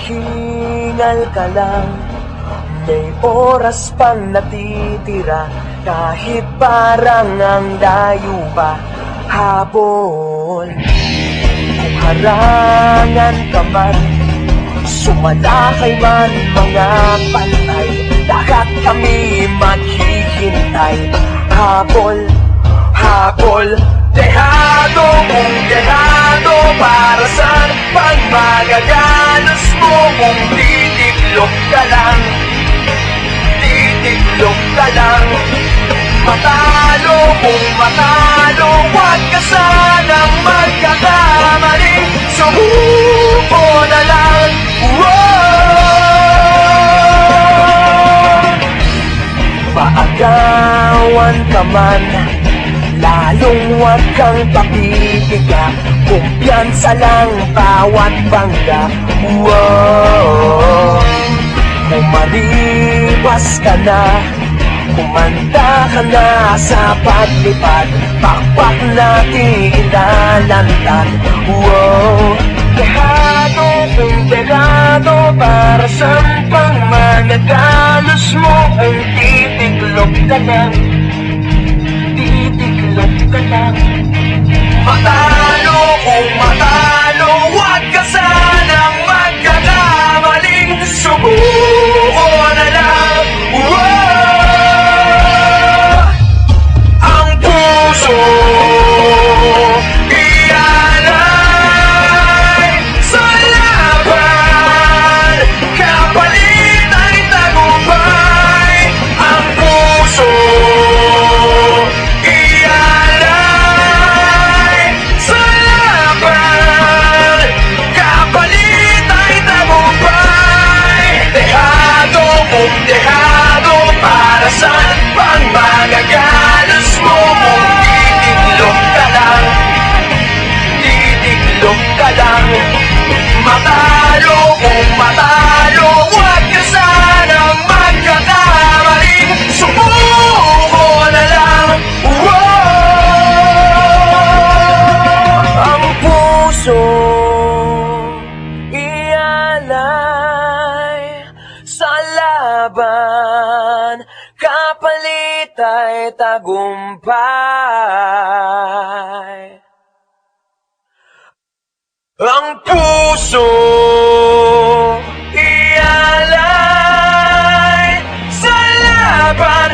Maghingal ka lang, may oras pang natitira, kahit parang ang layo pa, habol. Kung harangan ka man, sumalakay man mga pantay, lahat kami maghihintay. Habol, habol, dehado kung dehado, para saan pang magagalos mo kung titiklop ka lang, titiklop ka lang. Matalo kung matalo, huwag ka sanang magkakamali, sumuko na lang. Maagawan ka man, lalong huwag kang papipiga, kumpiyansa lang bawat bangga. Umaliwas ka na, kumanda ka na sa paglipad, pakpak natin ilalantad. Dehado kung dehado, para saan pang magagalos mo ang titiklop ka lang, titiklop ka lang. Matalo kung matalo, huwag ka sanang magkakamaling, subuko na lang. Ang puso ialay sa laban, kapalit ay tagumpay. Ang puso ialay sa laban, kapalit ay tagumpay. Dehado kung dehado, para saan pang magagalos mo kung titiklop ka lang, titiklop ka lang. Matalo kung matalo, huwag ka sanang magkakamaling, sumuko na lang. Ang puso ialay sa laban, kapalit ay tagumpay. Ang puso ialay sa laban,